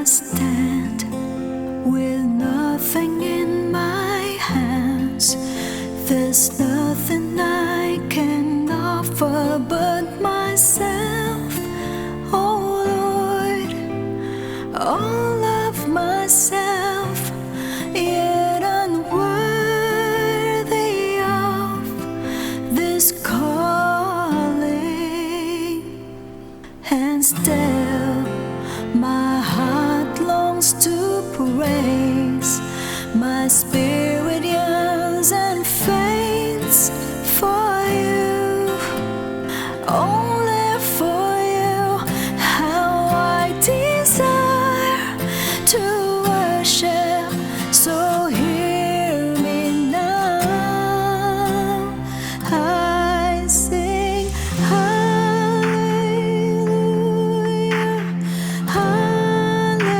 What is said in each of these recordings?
stand with nothing in my hands. There's nothing I can offer but myself, oh Lord, all of myself, yet unworthy of this calling. And still my heart longs to praise, my spirit yearns and faints for you, only for you. How I desire to worship, so hear me now. I sing hallelujah, hallelujah.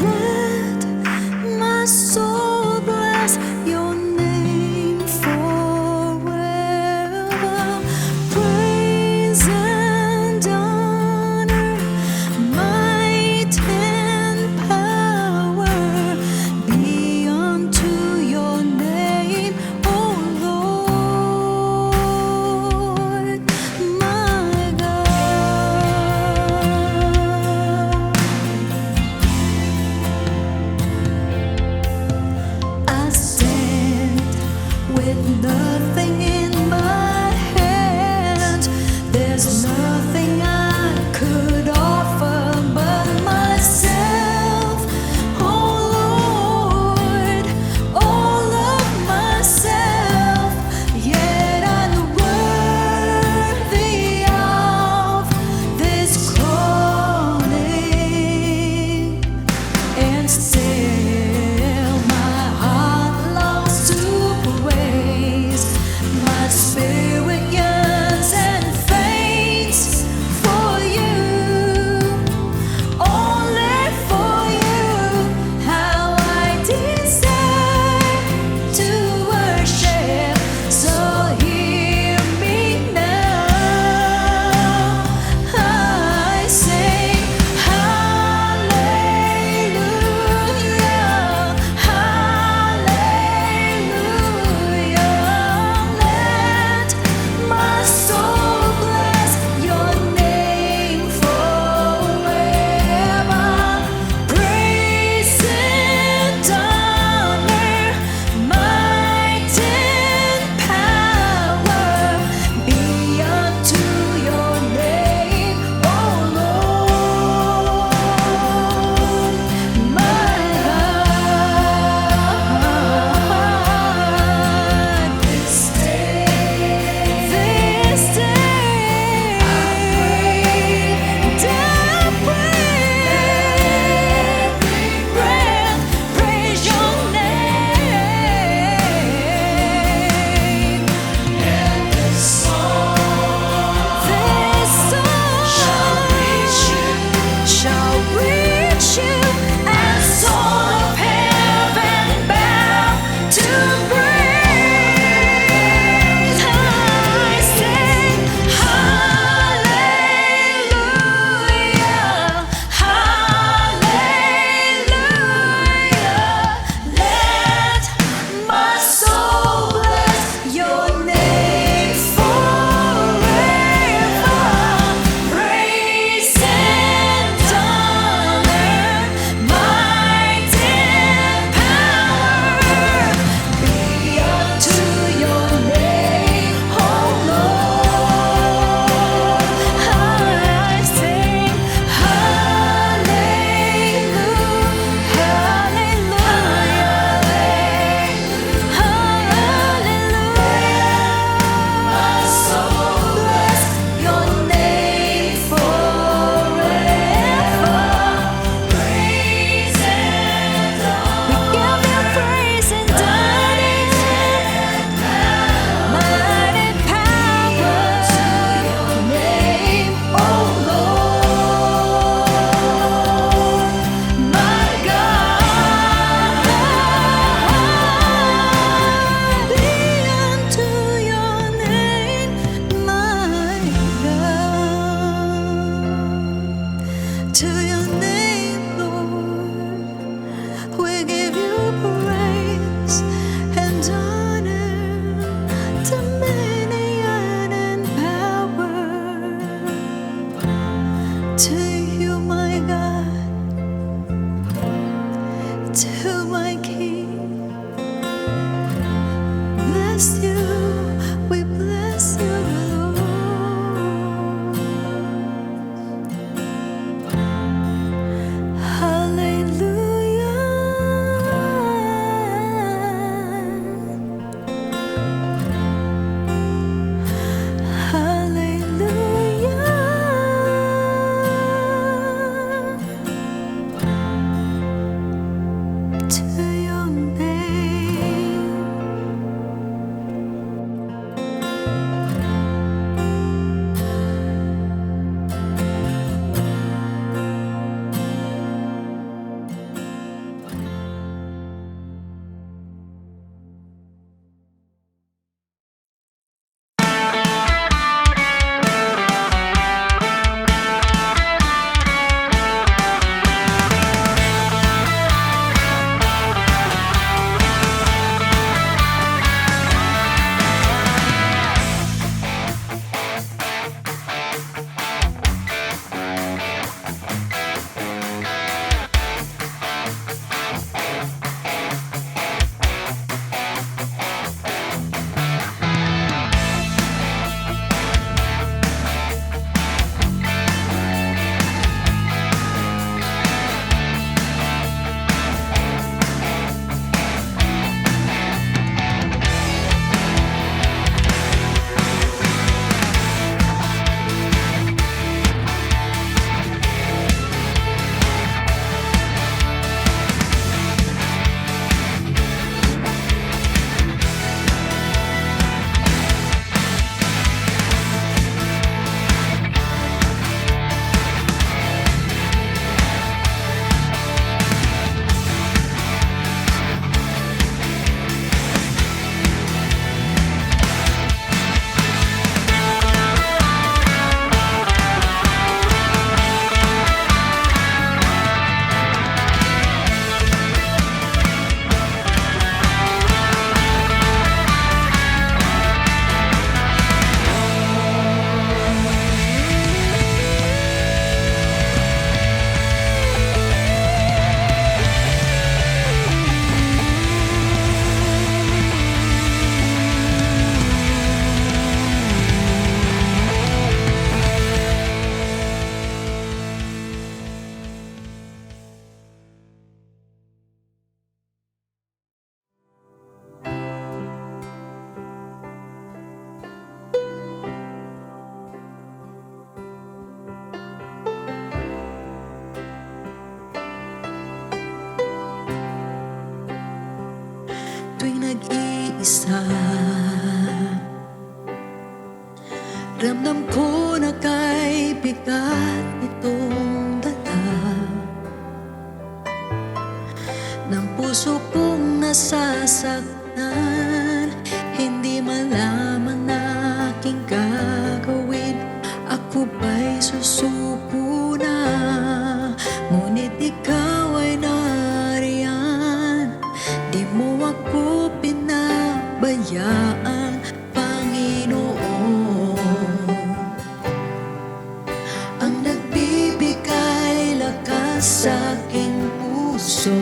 Let mag-isa. Ramdam ko na kay bigat itong dala ng puso kong nasasaktan. Hindi malaman na aking gagawin. Ako ba'y susuko na? Ngunit ikaw ay nariyan. Di mo ako pinabayaan, Panginoon. Ang nagbibigay lakas sa aking puso,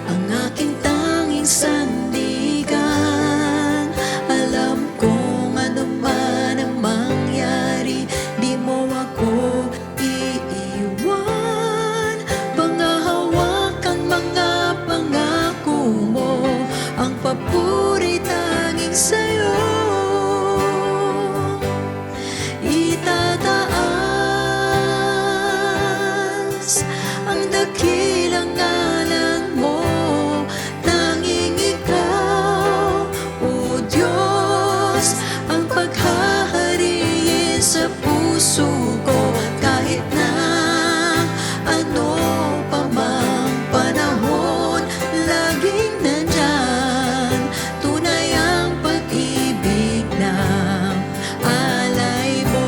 ang aking tanging sandigan. Alam kong ano man ang mangyari, di mo ako iiwan. Pangahawak ang mga pangako mo, ang papuri tanging sa'yo. Itataas ang dakilang ngalan mo, tanging ikaw, O Diyos, ang paghahariin sa puso ko. Kahit na ano pa mang panahon, laging nandyan, tunay ang pag-ibig ng alay mo.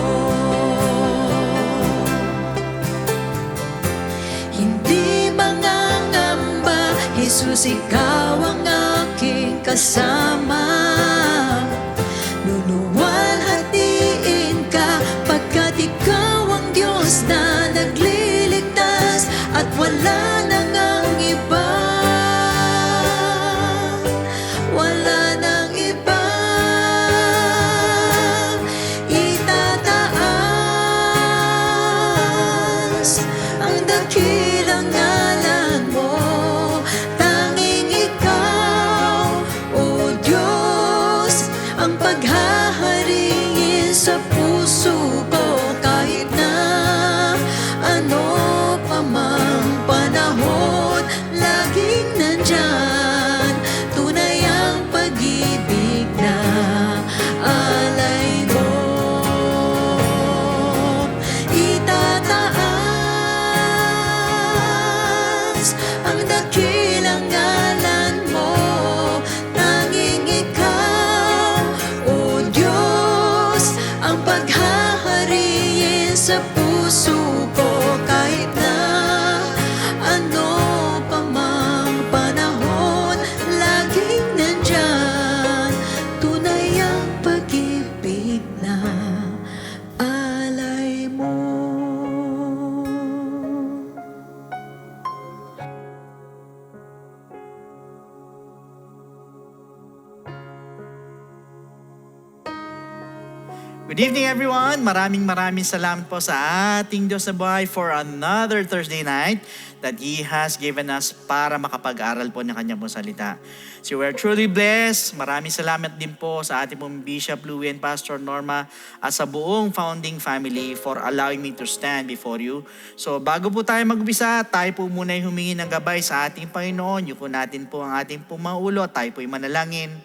Hindi mangangamba, Jesus, ikaw ang aking kasama. Luluwalhatiin ka, pagkat ikaw ang Diyos na nagliligtas, at wala nang ang iba. Wala nang iba. Itataas ang dakilang ngalan mo, tanging ikaw, O Diyos, ang paghahariin sa puso ko. Kahit na ano pa mang panahon, laging nandyan, tunay ang pag-ibig na alay mo. Itataas ang dakilang ngalan mo, tanging ikaw, O Diyos, ang paghahariin sa puso ko. Kahit na ano pa mang panahon, laging nandyan, tunay ang pag-ibig na alay mo. Good evening everyone! Maraming salamat po sa ating Diyos na buhay for another Thursday night that He has given us para makapag-aral po ng Kanyang pong salita. So we're truly blessed. Maraming salamat din po sa ating pong Bishop Louie and Pastor Norma at sa buong founding family for allowing me to stand before you. So bago po tayo mag-umpisa, tayo po muna yung humingi ng gabay sa ating Panginoon. Yuko natin po ang ating pong maulo, tayo po yung manalangin.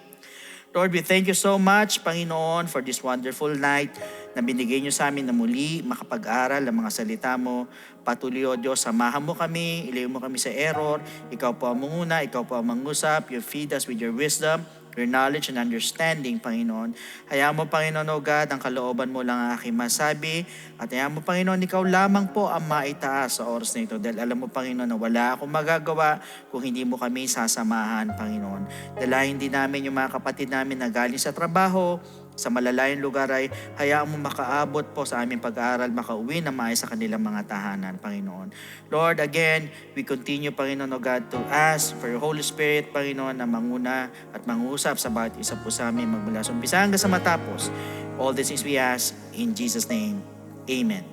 Lord, we thank you so much, Panginoon, for this wonderful night na binigay niyo sa amin na muli makapag-aral ang mga salita mo. Patuloy, O Diyos, samahan mo kami, ilayo mo kami sa error. Ikaw po ang manguna, ikaw po ang mangusap. You feed us with your wisdom, your knowledge and understanding, Panginoon. Hayaan mo, Panginoon, O God, ang kalooban mo lang ang aking masabi. At hayaan mo, Panginoon, ikaw lamang po ang maitaas sa oras na ito. Dahil alam mo, Panginoon, na wala akong magagawa kung hindi mo kami sasamahan, Panginoon. Dalahin din namin yung mga kapatid namin na galing sa trabaho, sa malalayong lugar ay hayaan mo makaabot po sa aming pag-aaral, makauwi na maayos sa kanilang mga tahanan, Panginoon. Lord, again, we continue, Panginoon, O God, to ask for your Holy Spirit, Panginoon, na manguna at mangusap sa bawat isa po sa amin magmula sa umpisa hanggang sa matapos. All these things we ask in Jesus' name. Amen.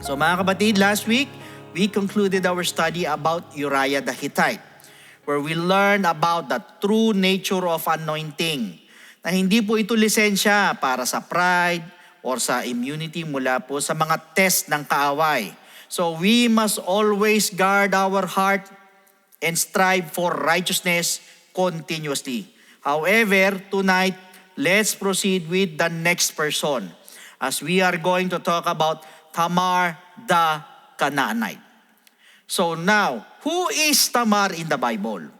So mga kapatid, last week, we concluded our study about Uriah the Hittite, where we learned about the true nature of anointing, na hindi po ito lisensya para sa pride or sa immunity mula po sa mga test ng kaaway. So we must always guard our heart and strive for righteousness continuously. However, tonight, let's proceed with the next person as we are going to talk about Tamar the Canaanite. So now, who is Tamar in the Bible?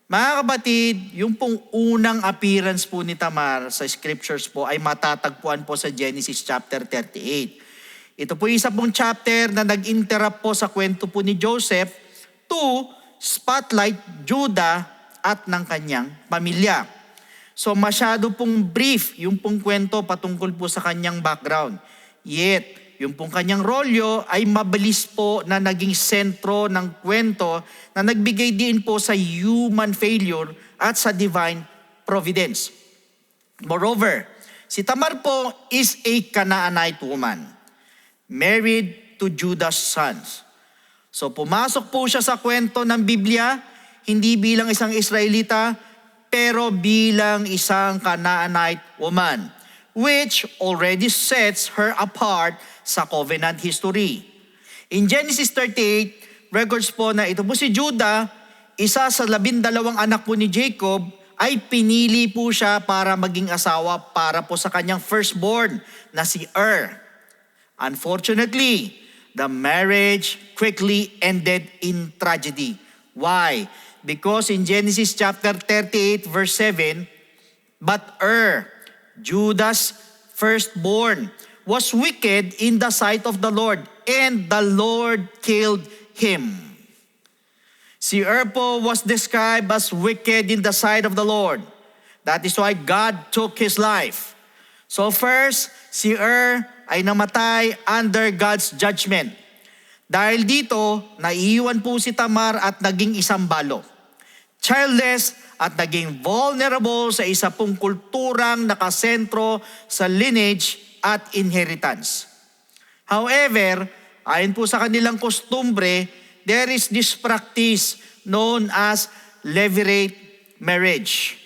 Mga kapatid, yung pong unang appearance po ni Tamar sa scriptures po ay matatagpuan po sa Genesis chapter 38. Ito po isa pong chapter na nag-interrupt po sa kwento po ni Joseph to spotlight Judah at ng kanyang pamilya. So masyado pong brief yung pong kwento patungkol po sa kanyang background. Yet, yung pong kanyang rolyo ay mabilis po na naging sentro ng kwento na nagbigay din po sa human failure at sa divine providence. Moreover, si Tamar po is a Canaanite woman, married to Judah's sons. So pumasok po siya sa kwento ng Biblia, hindi bilang isang Israelita, pero bilang isang Canaanite woman, which already sets her apart sa covenant history. In Genesis 38, records po na ito po si Judah, isa sa 12 anak po ni Jacob, ay pinili po siya para maging asawa para po sa kanyang firstborn na si Unfortunately, the marriage quickly ended in tragedy. Why? Because in Genesis chapter 38 verse 7, but Judah's firstborn, was wicked in the sight of the Lord, and the Lord killed him. Si po was described as wicked in the sight of the Lord. That is why God took his life. So first, si ay namatay under God's judgment. Dahil dito, naiiwan po si Tamar at naging isang balo. Childless at naging vulnerable sa isa pong kulturang nakasentro sa lineage at inheritance. However, ayon po sa kanilang kostumbre, there is this practice known as levirate marriage.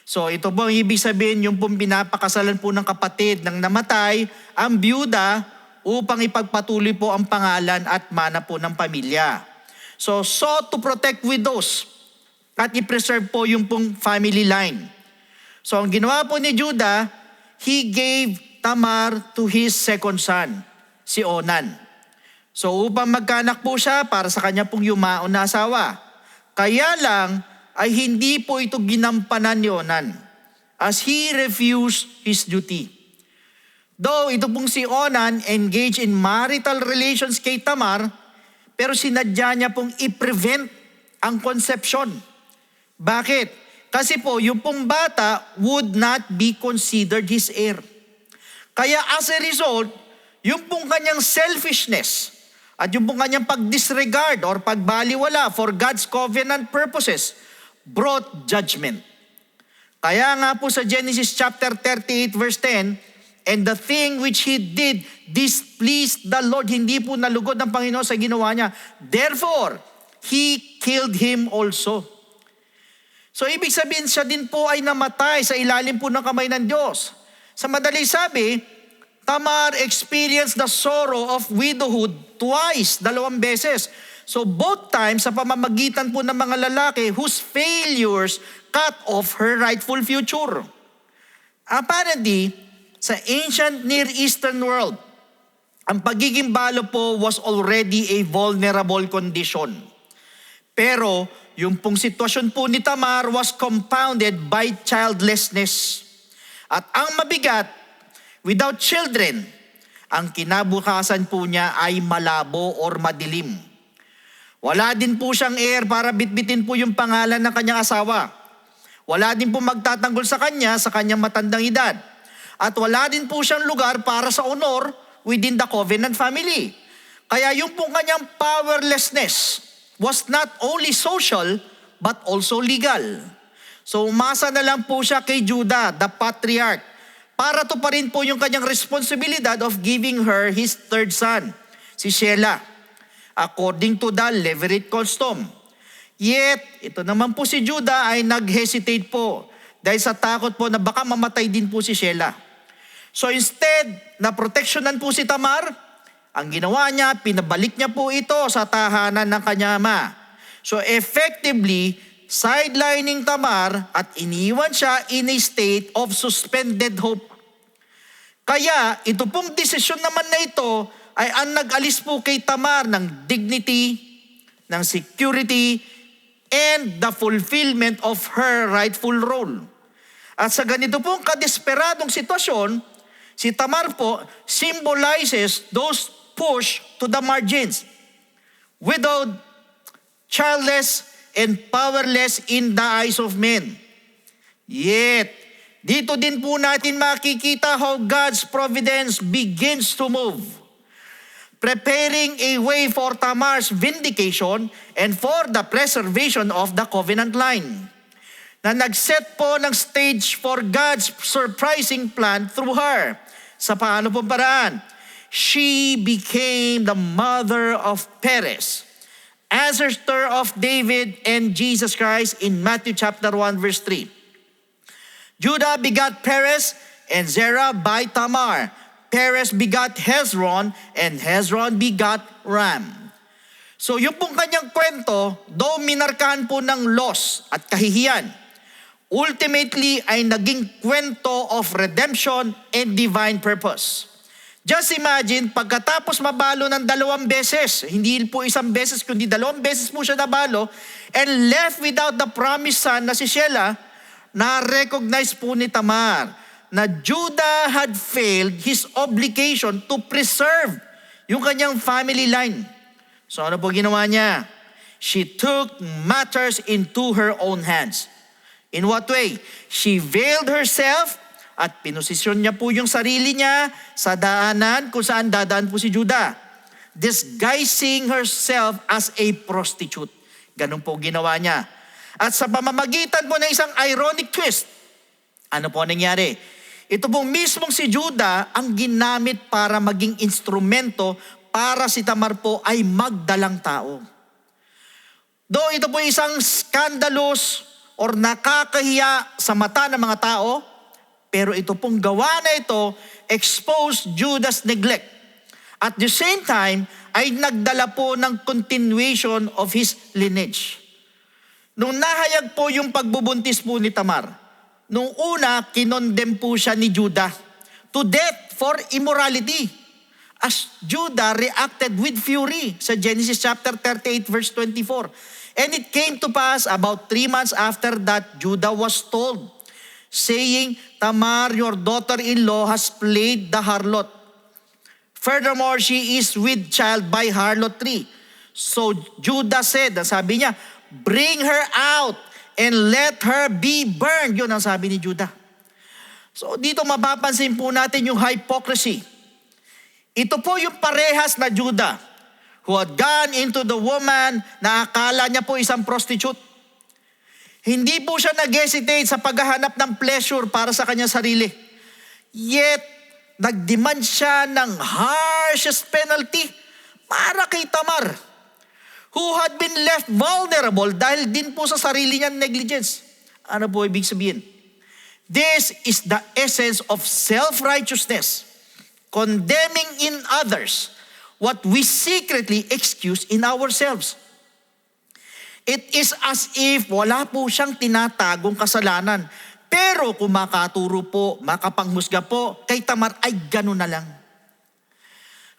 So ito po ang ibig sabihin, yung pong pinapakasalan po ng kapatid ng namatay, ang byuda, upang ipagpatuloy po ang pangalan at mana po ng pamilya. So to protect widows at i-preserve po yung pong family line. So ang ginawa po ni Judah, he gave Tamar to his second son, si Onan. So upang magkaanak po siya para sa kanya pong yumaon na asawa. Kaya lang ay hindi po ito ginampanan ni Onan as he refused his duty. Though ito pong si Onan engaged in marital relations kay Tamar, pero sinadya niya pong i-prevent ang conception. Bakit? Kasi po yung pong bata would not be considered his heir. Kaya as a result, yung pong kanyang selfishness at yung pong kanyang pag-disregard or pagbaliwala for God's covenant purposes brought judgment. Kaya nga po sa Genesis chapter 38 verse 10, and the thing which he did displeased the Lord. Hindi po nalugod ng Panginoon sa ginawa niya. Therefore, he killed him also. So ibig sabihin siya din po ay namatay sa ilalim po ng kamay ng Diyos. Sa madaling sabi, Tamar experienced the sorrow of widowhood twice, 2 beses. So both times sa pamamagitan po ng mga lalaki whose failures cut off her rightful future. Apparently, sa ancient Near Eastern world, ang pagiging balo po was already a vulnerable condition. Pero yung pong sitwasyon po ni Tamar was compounded by childlessness. At ang mabigat, without children, ang kinabukasan po niya ay malabo or madilim. Wala din po siyang heir para bitbitin po yung pangalan ng kanyang asawa. Wala din po magtatanggol sa kanyang matandang edad. At wala din po siyang lugar para sa honor within the covenant family. Kaya yung pong kanyang powerlessness was not only social but also legal. So umasa na lang po siya kay Judah, the patriarch, para to pa rin po yung kanyang responsibilidad of giving her his third son, si Shelah, according to the Levirate custom. Yet, ito naman po si Judah ay nag-hesitate po dahil sa takot po na baka mamatay din po si Shelah. So instead na proteksyonan po si Tamar, ang ginawa niya, pinabalik niya po ito sa tahanan ng kanyang ama. So effectively, sidelining Tamar at iniwan siya in a state of suspended hope. Kaya ito pong desisyon naman na ito ay ang nag-alis po kay Tamar ng dignity, ng security, and the fulfillment of her rightful role. At sa ganito pong kadesperadong sitwasyon, si Tamar po symbolizes those pushed to the margins, widowed, childless, and powerless in the eyes of men. Yet, dito din po natin makikita how God's providence begins to move, preparing a way for Tamar's vindication and for the preservation of the covenant line, na nag-set po ng stage for God's surprising plan through her. Sa paano pong paraan? She became the mother of Perez, ancestor of David and Jesus Christ in Matthew chapter 1 verse 3. Judah begot Perez and Zerah by Tamar. Perez begot Hezron and Hezron begot Ram. So yung pong kanyang kwento, though minarkahan po ng loss at kahihiyan, ultimately ay naging kwento of redemption and divine purpose. Just imagine, pagkatapos mabalo ng 2 beses, hindi po 1 beses, kundi 2 beses po siya nabalo, and left without the promised son na si Shelah, na-recognize po ni Tamar na Judah had failed his obligation to preserve yung kanyang family line. So ano po ginawa niya? She took matters into her own hands. In what way? She veiled herself at pinosisyon niya po yung sarili niya sa daanan kung saan dadaan po si Judah, disguising herself as a prostitute. Ganun po ginawa niya. At sa pamamagitan po ng isang ironic twist, ano po nangyari? Ito pong mismong si Judah ang ginamit para maging instrumento para si Tamar po ay magdalang tao. Though ito po isang scandalous or nakakahiya sa mata ng mga tao, pero ito pong gawa na ito exposed Judah's neglect. At the same time, ay nagdala po ng continuation of his lineage. Nung nahayag po yung pagbubuntis po ni Tamar, nung una, kinondem po siya ni Judah to death for immorality. As Judah reacted with fury sa Genesis chapter 38 verse 24. And it came to pass about 3 months after that Judah was told, saying, Tamar, your daughter-in-law has played the harlot. Furthermore, she is with child by harlotry. So Judah said, sabi niya, bring her out and let her be burned. Yun ang sabi ni Judah. So dito mapapansin po natin yung hypocrisy. Ito po yung parehas na Judah who had gone into the woman na akala niya po isang prostitute. Hindi po siya nag-hesitate sa paghahanap ng pleasure para sa kanyang sarili. Yet, nagdemand siya ng harshest penalty para kay Tamar, who had been left vulnerable dahil din po sa sarili niyang negligence. Ano po ibig sabihin? This is the essence of self-righteousness, condemning in others what we secretly excuse in ourselves. It is as if wala po siyang tinatagong kasalanan. Pero kung makaturo po, makapanghusga po, kay Tamar ay gano'n na lang.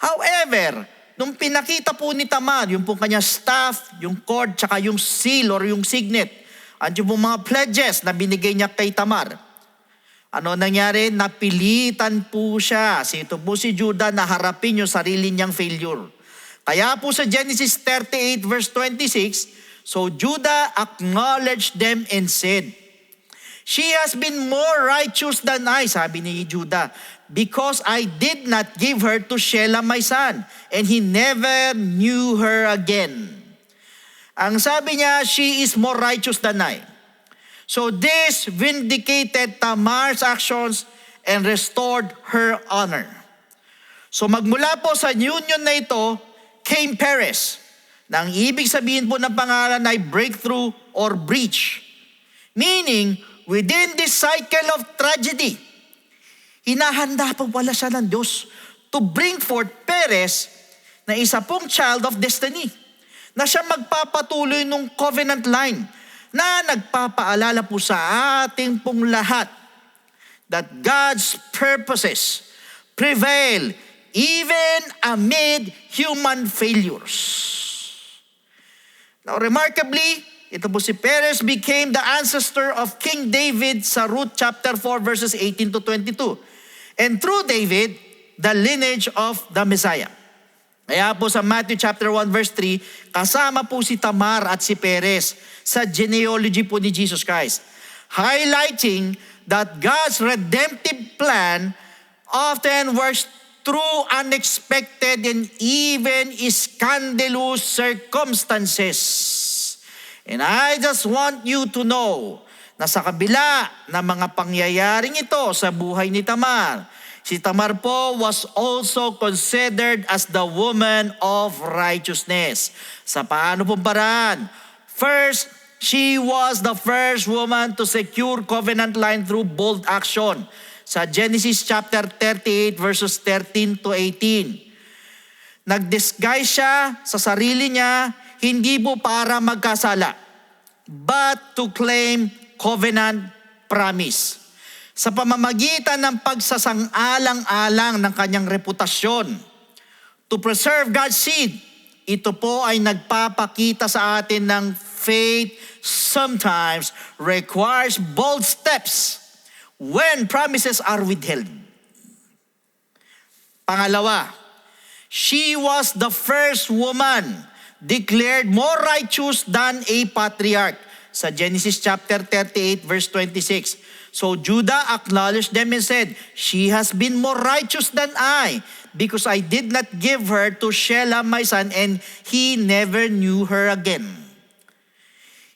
However, nung pinakita po ni Tamar, yung po kanya staff, yung cord, tsaka yung seal or yung signet, at yung mga pledges na binigay niya kay Tamar, ano nangyari? Napilitan po siya. Ito po si Judah na harapin yung sarili niyang failure. Kaya po sa Genesis 38 verse 26, so Judah acknowledged them and said, she has been more righteous than I, sabi ni Judah, because I did not give her to Shelah my son, and he never knew her again. Ang sabi niya, she is more righteous than I. So this vindicated Tamar's actions and restored her honor. So magmula po sa union na ito, came Perez, na ang ibig sabihin po ng pangalan ay breakthrough or breach. Meaning, within this cycle of tragedy, hinahanda po pala siya ng Diyos to bring forth Perez na isa pong child of destiny, na siya magpapatuloy ng covenant line na nagpapaalala po sa ating pong lahat that God's purposes prevail even amid human failures. Now, remarkably, ito po si Perez became the ancestor of King David sa Ruth chapter 4 verses 18 to 22. And through David, the lineage of the Messiah. Kaya po sa Matthew chapter 1 verse 3, kasama po si Tamar at si Perez sa genealogy po ni Jesus Christ, highlighting that God's redemptive plan often works through unexpected and even scandalous circumstances. And I just want you to know na sa kabila ng mga pangyayaring ito sa buhay ni Tamar, si Tamar po was also considered as the woman of righteousness. Sa paano pong paraan? First, she was the first woman to secure covenant line through bold action. Sa Genesis chapter 38 verses 13 to 18. Nag-disguise siya sa sarili niya, hindi po para magkasala, but to claim covenant promise. Sa pamamagitan ng pagsasang-alang-alang ng kanyang reputasyon to preserve God's seed, ito po ay nagpapakita sa atin ng faith sometimes requires bold steps when promises are withheld. Pangalawa, she was the first woman declared more righteous than a patriarch. Sa Genesis chapter 38 verse 26. So Judah acknowledged them and said, "She has been more righteous than I, because I did not give her to Shelah my son, and he never knew her again."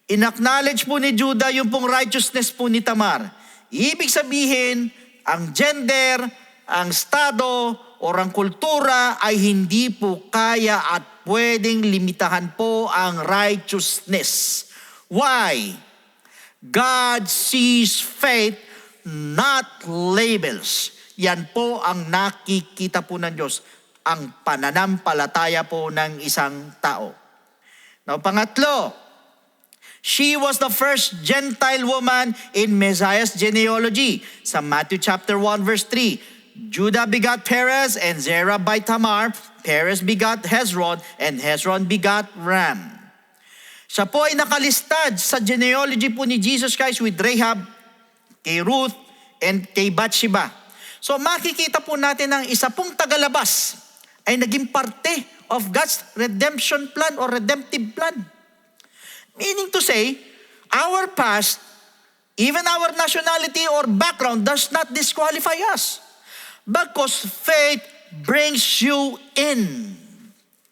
Inacknowledge po ni Judah yung pong righteousness po ni Tamar. Ibig sabihin, ang gender, ang estado, o ang kultura ay hindi po kaya at pwedeng limitahan po ang righteousness. Why? God sees faith, not labels. Yan po ang nakikita po ng Diyos, ang pananampalataya po ng isang tao. Now, pangatlo, she was the first Gentile woman in Messiah's genealogy. Sa Matthew chapter 1 verse 3, Judah begot Perez, and Zerah by Tamar. Perez begot Hezron, and Hezron begot Ram. Siya po ay nakalistad sa genealogy po ni Jesus Christ with Rahab, kay Ruth, and kay Bathsheba. So makikita po natin ang isa pong tagalabas ay naging parte of God's redemption plan or redemptive plan. Meaning to say, our past, even our nationality or background does not disqualify us. Because faith brings you in.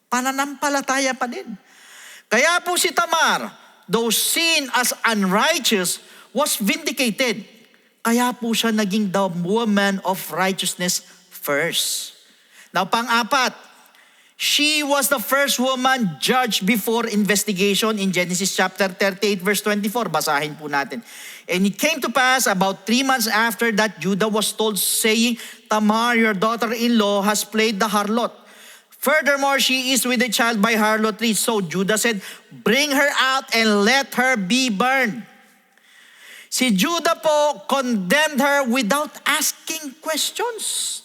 Pananampalataya pa din. Kaya po si Tamar, though seen as unrighteous, was vindicated. Kaya po siya naging the woman of righteousness first. Now, pang-apat, she was the first woman judged before investigation in Genesis chapter 38 verse 24. Basahin po natin. And it came to pass about 3 months after that Judah was told, saying, "Tamar, your daughter-in-law, has played the harlot. Furthermore, she is with a child by harlotry." So Judah said, "Bring her out and let her be burned." Si Judah po condemned her without asking questions.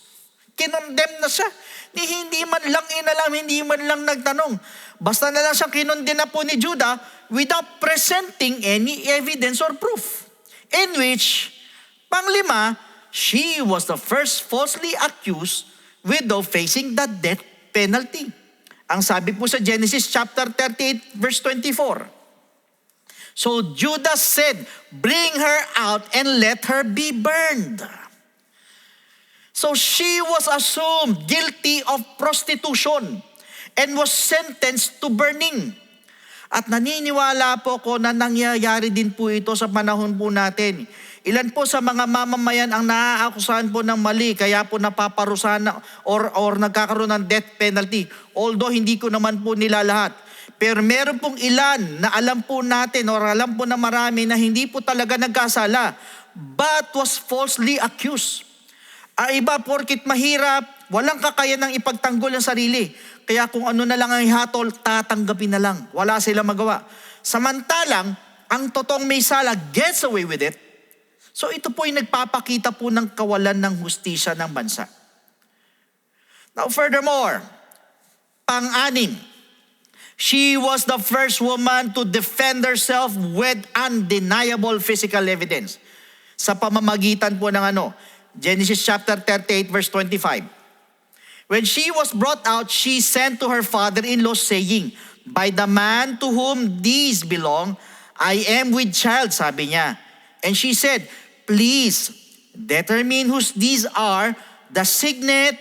Kinondemn na siya. Hindi man lang inalam, hindi man lang nagtanong. Basta na lang siyang kinondemn na po ni Judah without presenting any evidence or proof. In which, panglima, she was the first falsely accused widow facing the death penalty. Ang sabi po sa Genesis chapter 38 verse 24. So Judah said, "Bring her out and let her be burned." So she was assumed guilty of prostitution and was sentenced to burning. At naniniwala po ko na nangyayari din po ito sa panahon po natin. Ilan po sa mga mamamayan ang naaakusahan po ng mali, kaya po napaparusahan na or nagkakaroon ng death penalty. Although hindi ko naman po nila lahat. Pero meron pong ilan na alam po natin or alam po na marami na hindi po talaga nagkasala but was falsely accused. Ang iba porkit mahirap walang kakayanang ipagtanggol ang sarili. Kaya kung ano na lang ang ihatol, tatanggapin na lang. Wala silang magawa. Samantalang, ang totoong may sala gets away with it. So ito po yung nagpapakita po ng kawalan ng hustisya ng bansa. Now furthermore, pang-anim, she was the first woman to defend herself with undeniable physical evidence. Sa pamamagitan po ng Genesis chapter 38 verse 25. When she was brought out, she sent to her father-in-law saying, "By the man to whom these belong, I am with child," sabi niya. And she said, "Please determine whose these are, the signet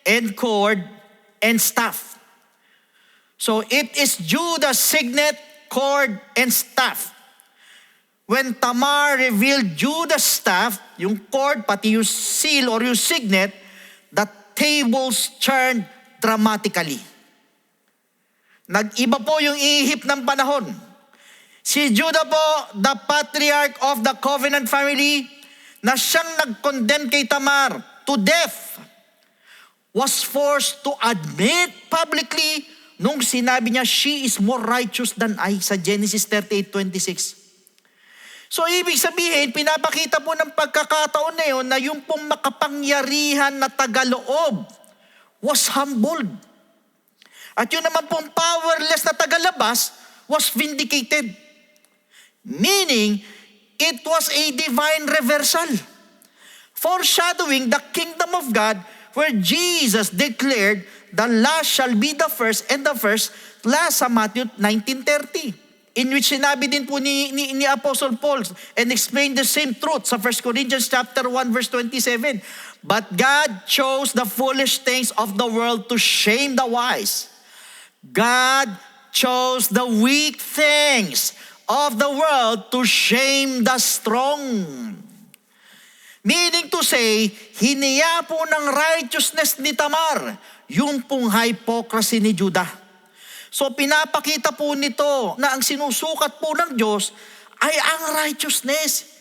and cord and staff." So it is Judah's signet, cord, and staff. When Tamar revealed Judah's staff, yung cord, pati yung seal or yung signet, the tables turned dramatically. Nag-iba po yung ihip ng panahon. Si Judah po, the patriarch of the covenant family, na siyang nag-condemn kay Tamar to death, was forced to admit publicly nung sinabi niya, she is more righteous than I, sa Genesis 38:26. So ibig sabihin, pinapakita po ng pagkakataon na yun na yung pong makapangyarihan na tagaloob was humbled. At yun naman pong powerless na tagalabas was vindicated. Meaning, it was a divine reversal. Foreshadowing the kingdom of God where Jesus declared, "The last shall be the first and the first last," sa Matthew 19:30. In which sinabi din po ni Apostle Paul and explained the same truth sa 1 Corinthians chapter 1 verse 27. But God chose the foolish things of the world to shame the wise. God chose the weak things of the world to shame the strong. Meaning to say, hiniya po ng righteousness ni Tamar yung pong hypocrisy ni Judah. So pinapakita po nito na ang sinusukat po ng Diyos ay ang righteousness.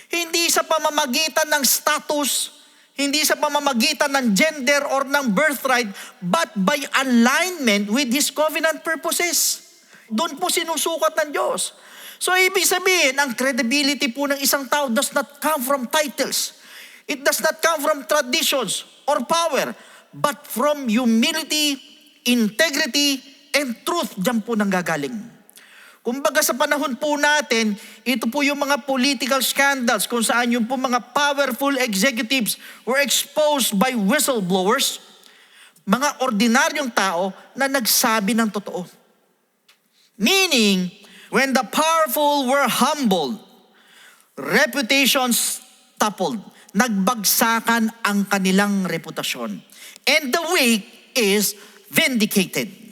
Hindi sa pamamagitan ng status, hindi sa pamamagitan ng gender or ng birthright, but by alignment with His covenant purposes. Doon po sinusukat ng Diyos. So ibig sabihin, ang credibility po ng isang tao does not come from titles. It does not come from traditions or power, but from humility, integrity, and truth. Diyan po nanggagaling. Kumbaga sa panahon po natin, ito po yung mga political scandals kung saan yung po mga powerful executives were exposed by whistleblowers, mga ordinaryong tao na nagsabi ng totoo. Meaning, when the powerful were humbled, reputations toppled, nagbagsakan ang kanilang reputasyon. And the weak is vindicated.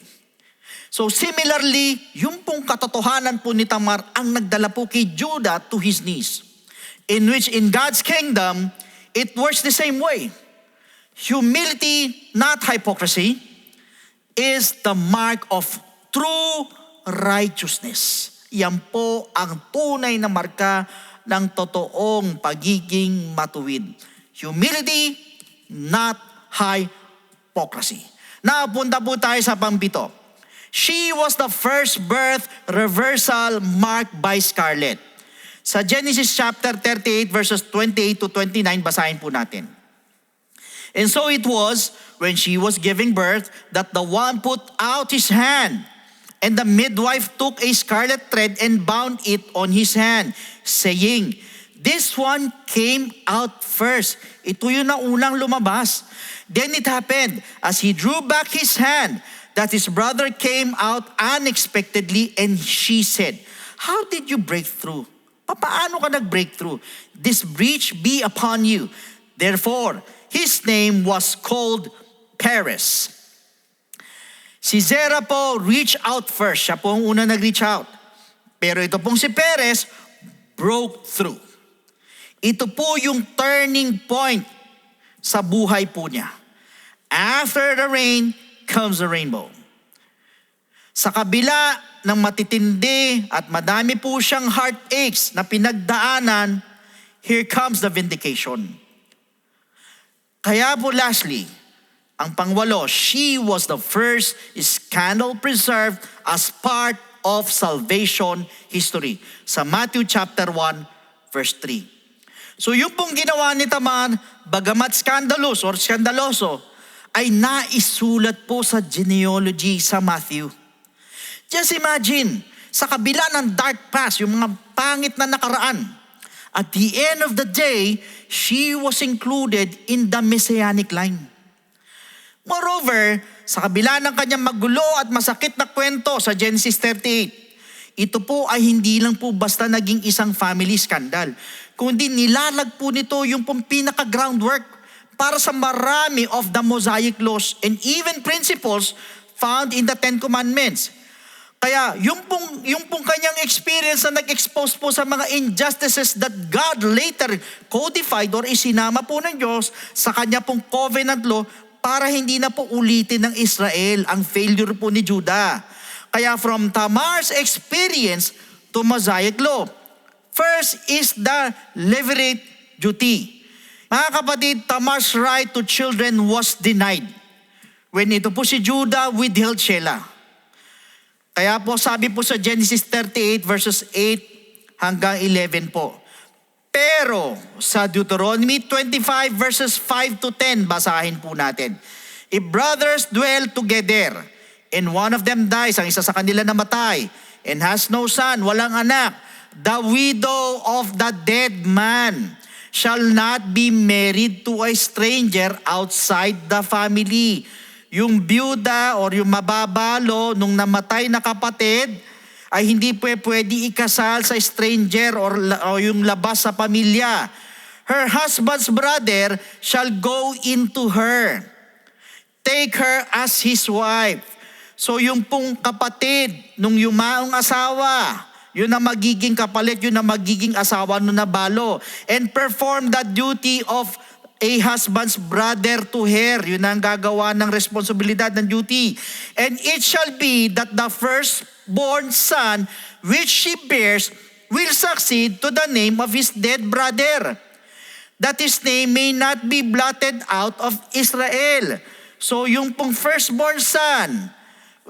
So similarly, yung pong katotohanan po ni Tamar ang nagdala po kay Judah to his knees. In which in God's kingdom, it works the same way. Humility, not hypocrisy, is the mark of true righteousness. Yan po ang tunay na marka ng totoong pagiging matuwid. Humility, not hypocrisy. Napunta po tayo sa pang-7. She was the first birth reversal marked by scarlet. Sa Genesis chapter 38 verses 28 to 29, basahin po natin. And so it was, when she was giving birth, that the one put out his hand, and the midwife took a scarlet thread and bound it on his hand, saying, "This one came out first." Ito yung naunang lumabas. Then it happened, as he drew back his hand, that his brother came out unexpectedly, and she said, "How did you break through?" Paano ka nag-break through? "This breach be upon you." Therefore, his name was called Perez. Si Zerah po reached out first. Siya po ang una nag-reach out. Pero ito pong si Perez broke through. Ito po yung turning point sa buhay po niya. After the rain comes the rainbow. Sa kabila ng matitindi at madami po siyang heartaches na pinagdaanan, here comes the vindication. Kaya po lastly, Ang pangwalo, she was the first scandal preserved as part of salvation history. Sa Matthew chapter 1, verse 3. So yung pong ginawa ni Tamar, bagamat scandalous or skandaloso, ay naisulat po sa genealogy sa Matthew. Just imagine, sa kabila ng dark past, yung mga pangit na nakaraan, at the end of the day, she was included in the messianic line. Moreover, sa kabila ng kanyang magulo at masakit na kwento sa Genesis 38, ito po ay hindi lang po basta naging isang family scandal, kundi nilalag po nito yung pong pinaka-groundwork para sa marami of the Mosaic laws and even principles found in the Ten Commandments. Kaya yung pong kanyang experience na nag-expose po sa mga injustices that God later codified or isinama po ng Diyos sa kanya pong covenant law para hindi na po ulitin ng Israel ang failure po ni Judah. Kaya from Tamar's experience to Mosaic law, first is the levirate duty. Mga kapatid, Tamar's right to children was denied when ito po si Judah withheld Shelah. Kaya po sabi po sa Genesis 38 verses 8 hanggang 11 po. Pero sa Deuteronomy 25 verses 5 to 10, basahin po natin. If brothers dwell together and one of them dies, ang isa sa kanila namatay, and has no son, walang anak, the widow of the dead man shall not be married to a stranger outside the family. Yung byuda or yung mababalo nung namatay na kapatid ay hindi pwede ikasal sa stranger or yung labas sa pamilya. Her husband's brother shall go into her, take her as his wife. So yung pong kapatid nung yumaong asawa, yun ang magiging kapalit, yun ang magiging asawa nung nabalo. And perform the duty of a husband's brother to her. Yun ang gagawa ng responsibilidad ng duty. And it shall be that the firstborn son which she bears will succeed to the name of his dead brother, that his name may not be blotted out of Israel. So yung pong firstborn son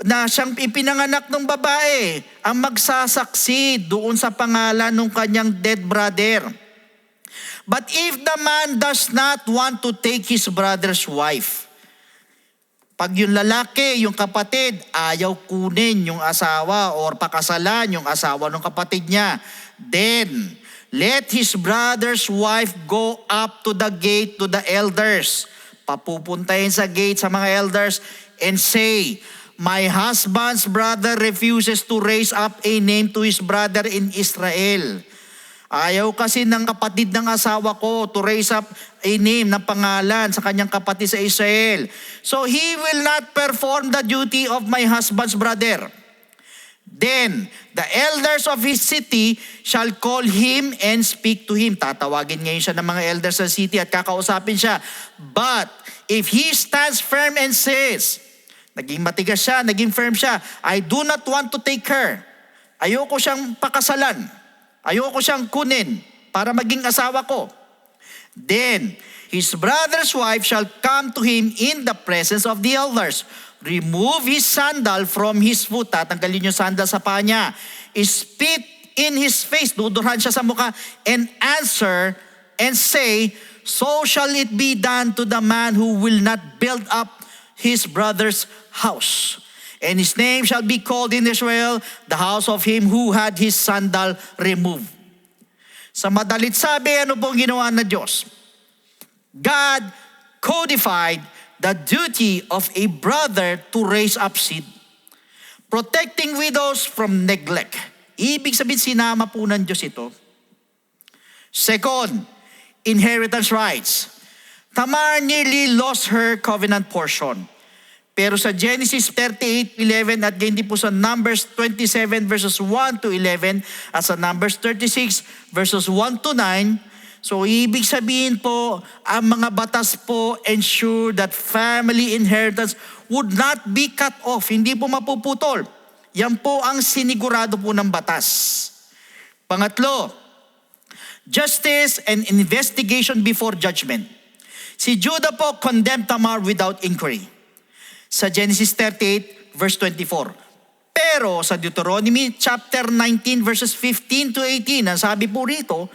na siyang ipinanganak ng babae ang magsasaksi doon sa pangalan ng kanyang dead brother. But if the man does not want to take his brother's wife, pag yung lalaki, yung kapatid, ayaw kunin yung asawa or pakasalan yung asawa ng kapatid niya, then let his brother's wife go up to the gate to the elders. Papupuntahin sa gate sa mga elders and say, my husband's brother refuses to raise up a name to his brother in Israel. Ayaw kasi ng kapatid ng asawa ko to raise up a name ng pangalan sa kanyang kapatid sa Israel. So he will not perform the duty of my husband's brother. Then the elders of his city shall call him and speak to him. Tatawagin ngayon siya ng mga elders sa city at kakausapin siya. But if he stands firm and says, naging matigas siya, naging firm siya, I do not want to take her. Ayoko siyang pakasalan. Ayoko siyang kunin para maging asawa ko. Then his brother's wife shall come to him in the presence of the elders. Remove his sandal from his foot. Tatanggalin yung sandal sa paa niya. Spit in his face. Dudurhan siya sa mukha. And answer and say, so shall it be done to the man who will not build up his brother's house. And his name shall be called in Israel, the house of him who had his sandal removed. Sa madalit sabi, ano pong ginawa na Diyos? God codified the duty of a brother to raise up seed, protecting widows from neglect. Ibig sabihin, sinama po ng Diyos ito. Second, inheritance rights. Tamar nearly lost her covenant portion. Pero sa Genesis 38:11 at ganyan din po sa Numbers 27 verses 1 to 11 at sa Numbers 36 verses 1 to 9, so ibig sabihin po, ang mga batas po ensure that family inheritance would not be cut off, hindi po mapuputol. Yan po ang sinigurado po ng batas. Pangatlo, justice and investigation before judgment. Si Judah po condemned Tamar without inquiry. Sa Genesis 38 verse 24. Pero sa Deuteronomy chapter 19 verses 15 to 18, ang sabi po rito,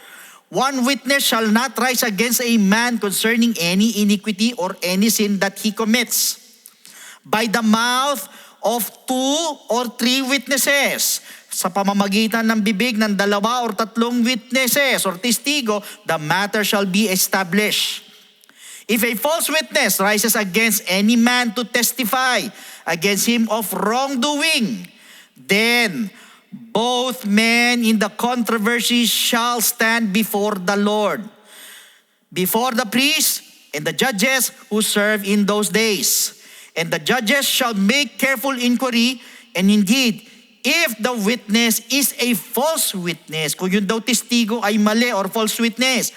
one witness shall not rise against a man concerning any iniquity or any sin that he commits. By the mouth of 2 or 3 witnesses, sa pamamagitan ng bibig ng 2 or 3 witnesses or testigo, the matter shall be established. If a false witness rises against any man to testify against him of wrongdoing, then both men in the controversy shall stand before the Lord, before the priests and the judges who serve in those days. And the judges shall make careful inquiry, and indeed, if the witness is a false witness, kung yun daw testigo ay mali or false witness,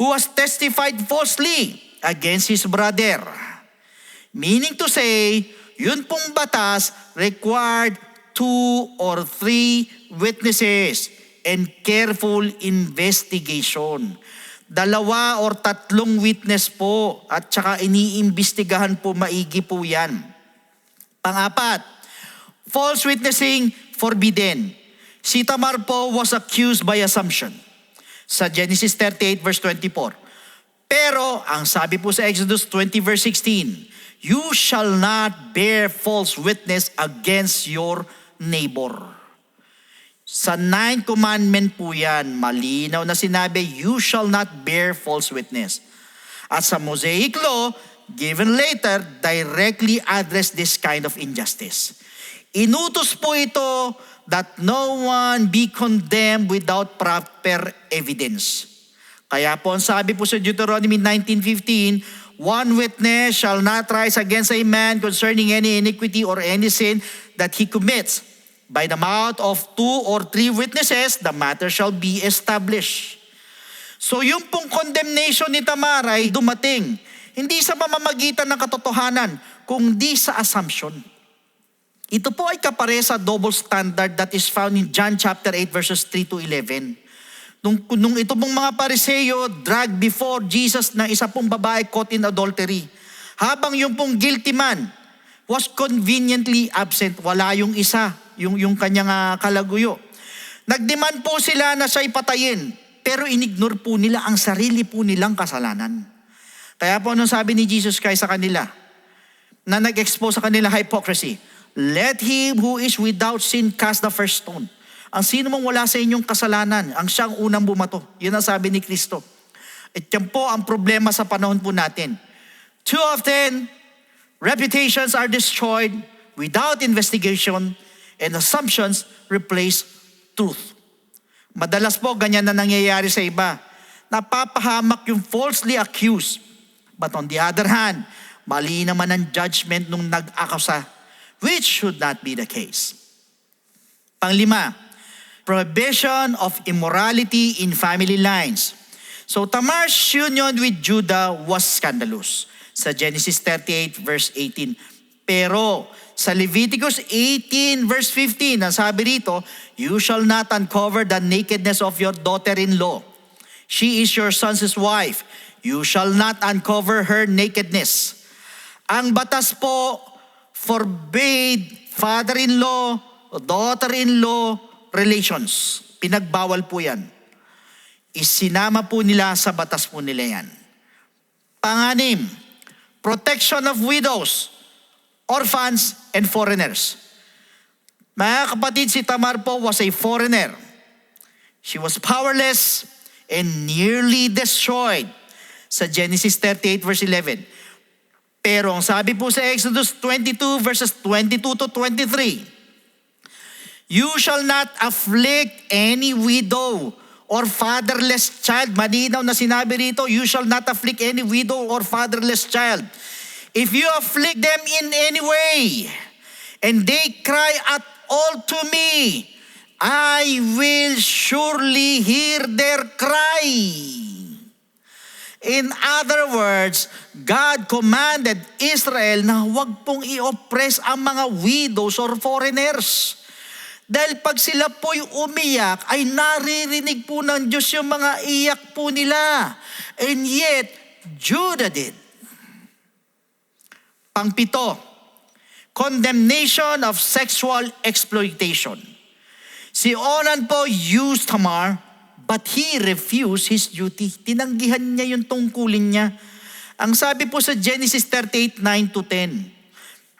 who has testified falsely against his brother. Meaning to say, yun pong batas required 2 or 3 witnesses and careful investigation. 2 or 3 witness po at saka iniimbestigahan po maigi po yan. Pang-4, false witnessing forbidden. Si Tamar po was accused by assumption. Sa Genesis 38 verse 24. Pero ang sabi po sa Exodus 20 verse 16, you shall not bear false witness against your neighbor. Sa 9th commandment po yan, malinaw na sinabi, you shall not bear false witness. At sa Mosaic law, given later, directly address this kind of injustice. Inutos po ito that no one be condemned without proper evidence. Kaya po ang sabi po sa Deuteronomy 19:15, one witness shall not rise against a man concerning any iniquity or any sin that he commits. By the mouth of 2 or 3 witnesses, the matter shall be established. So yung pong condemnation ni Tamar ay dumating, hindi sa pamamagitan ng katotohanan, kundi sa assumption. Ito po ay kapare sa double standard that is found in John chapter 8 verses 3 to 11. Nung ito pong mga Pariseo dragged before Jesus na isa pong babae caught in adultery. Habang yung pong guilty man was conveniently absent, wala yung isa, yung kanyang kalaguyo. Nagdemand po sila na siya'y patayin, pero inignore po nila ang sarili po nilang kasalanan. Kaya po anong sabi ni Jesus Christ sa kanila, na nag-expose sa kanila hypocrisy, let him who is without sin cast the first stone. Ang sino mong wala sa inyong kasalanan, ang siyang unang bumato. Yun ang sabi ni Kristo. At yan po ang problema sa panahon po natin. Too often, reputations are destroyed without investigation and assumptions replace truth. Madalas po ganyan na nangyayari sa iba. Napapahamak yung falsely accused. But on the other hand, mali naman ang judgment nung nag-akusa, which should not be the case. Pang-5, prohibition of immorality in family lines. So Tamar's union with Judah was scandalous. Sa Genesis 38 verse 18. Pero sa Leviticus 18 verse 15, ang sabi rito, you shall not uncover the nakedness of your daughter-in-law. She is your son's wife. You shall not uncover her nakedness. Ang batas po forbade father-in-law, daughter-in-law relations. Pinagbawal po yan. Isinama po nila sa batas po nila yan. Pang-6, protection of widows, orphans, and foreigners. Mga kapatid, si Tamar po was a foreigner. She was powerless and nearly destroyed. Sa Genesis 38 verse 11. Pero ang sabi po sa Exodus 22 verses 22 to 23, you shall not afflict any widow or fatherless child. Malinaw na sinabi rito, you shall not afflict any widow or fatherless child. If you afflict them in any way, and they cry at all to me, I will surely hear their cry. In other words, God commanded Israel na huwag pong i-oppress ang mga widows or foreigners. Dahil pag sila po'y umiyak, ay naririnig po ng Diyos yung mga iyak po nila. And yet, Judah did. Pangpito, condemnation of sexual exploitation. Si Onan po used Tamar, but he refused his duty. Tinanggihan niya yung tungkulin niya. Ang sabi po sa Genesis 38:9-10.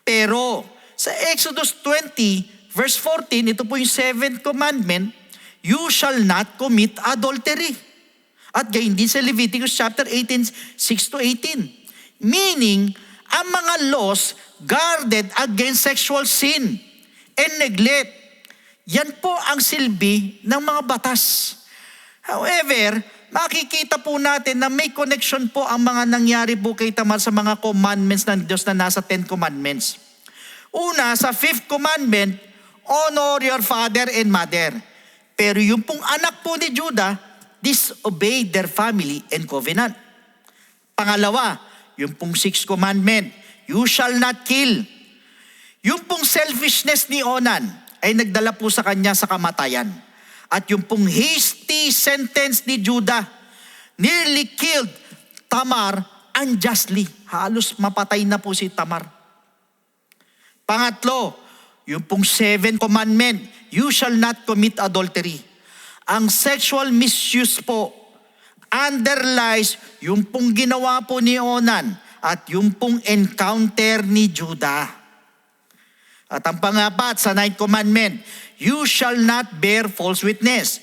Pero sa Exodus 20, verse 14, ito po yung 7th commandment, you shall not commit adultery. At gayon din sa Leviticus chapter 18, 6-18. Meaning, ang mga laws guarded against sexual sin and neglect. Yan po ang silbi ng mga batas. However, makikita po natin na may connection po ang mga nangyari po kay Tamar sa mga commandments ng Diyos na nasa 10 commandments. Una, sa 5th commandment, honor your father and mother. Pero yung pong anak po ni Judah, disobeyed their family and covenant. Pangalawa, yung pong 6th commandment, you shall not kill. Yung pong selfishness ni Onan ay nagdala po sa kanya sa kamatayan. At yung pong hasty sentence ni Judah, nearly killed Tamar unjustly. Halos mapatay na po si Tamar. Pangatlo, yung pong 7th commandment, you shall not commit adultery. Ang sexual misuse po underlies yung pong ginawa po ni Onan at yung pong encounter ni Judah. At ang pangapat sa 9th commandment, you shall not bear false witness.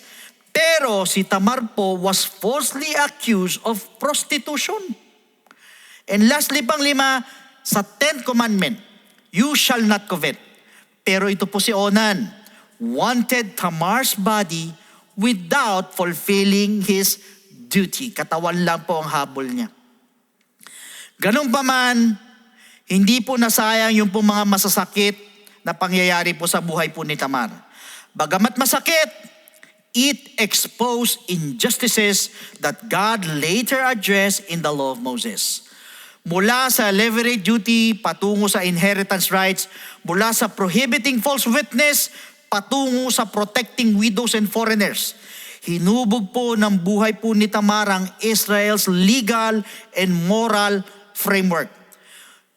Pero si Tamar po was falsely accused of prostitution. And lastly, pang-5, sa 10th commandment, you shall not covet. Pero ito po si Onan, wanted Tamar's body without fulfilling his duty. Katawan lang po ang habol niya. Ganun pa man, hindi po nasayang yung pong mga masasakit na pangyayari po sa buhay po ni Tamar. Bagamat masakit, it exposed injustices that God later addressed in the law of Moses. Mula sa levirate duty patungo sa inheritance rights, mula sa prohibiting false witness patungo sa protecting widows and foreigners. Hinubog po ng buhay po ni Tamar ang Israel's legal and moral framework.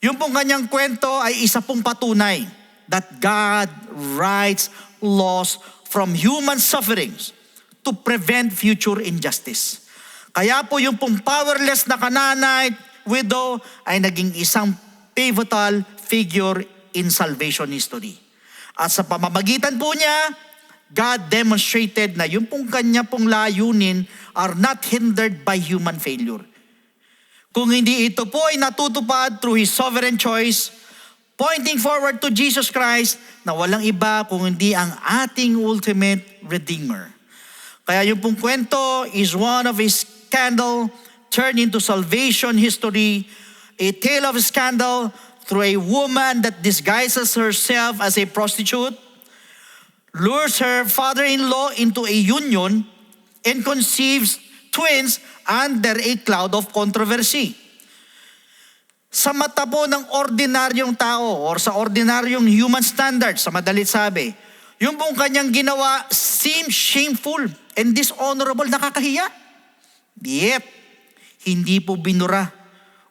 Yung pong kanyang kwento ay isa pong patunay that God writes laws from human sufferings to prevent future injustice. Kaya po yung pong powerless na Canaanite widow ay naging isang pivotal figure in salvation history. At sa pamamagitan po niya, God demonstrated na yung pong kanya pong layunin are not hindered by human failure. Kung hindi ito po ay natutupad through His sovereign choice, pointing forward to Jesus Christ na walang iba kung hindi ang ating ultimate Redeemer. Kaya yung pong kwento is one of a scandal turned into salvation history, a tale of a scandal through a woman that disguises herself as a prostitute, lures her father-in-law into a union, and conceives twins under a cloud of controversy. Sa mata po ng ordinaryong tao or sa ordinaryong human standards, sa madalit sabi, yung pong kanyang ginawa seems shameful and dishonorable, nakakahiya. Yet, hindi po binura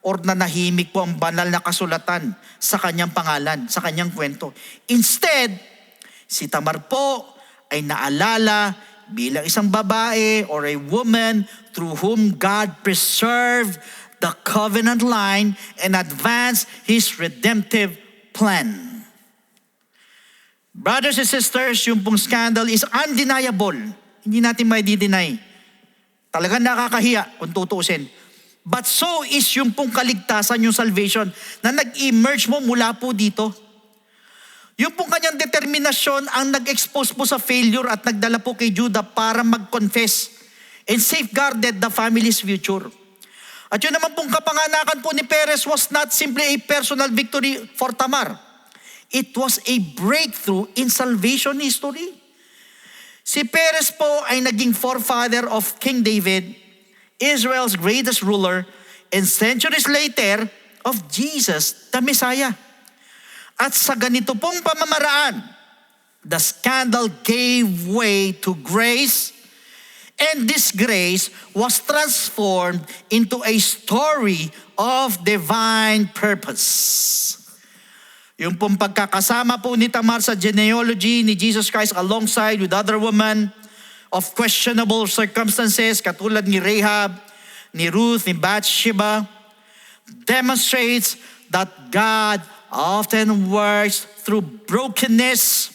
or nanahimik po ang banal na kasulatan sa kanyang pangalan, sa kanyang kwento. Instead, si Tamar po ay naalala bilang isang babae or a woman through whom God preserved the covenant line and advanced His redemptive plan. Brothers and sisters, yung pong scandal is undeniable. Hindi natin may di-deny. Talagang nakakahiya kung tutuusin. But so is yung pong kaligtasan, yung salvation, na nag-emerge mo mula po dito. Yung pong kanyang determinasyon ang nag-expose po sa failure at nagdala po kay Judah para mag-confess and safeguarded the family's future. At yun naman pong kapanganakan po ni Perez was not simply a personal victory for Tamar. It was a breakthrough in salvation history. Si Perez po ay naging forefather of King David, Israel's greatest ruler, and centuries later of Jesus, the Messiah. At sa ganito pong pamamaraan, the scandal gave way to grace And this grace was transformed into a story of divine purpose. Yung pong pagkakasama po ni Tamar sa genealogy ni Jesus Christ alongside with other women of questionable circumstances katulad ni Rahab, ni Ruth, ni Bathsheba, demonstrates that God often works through brokenness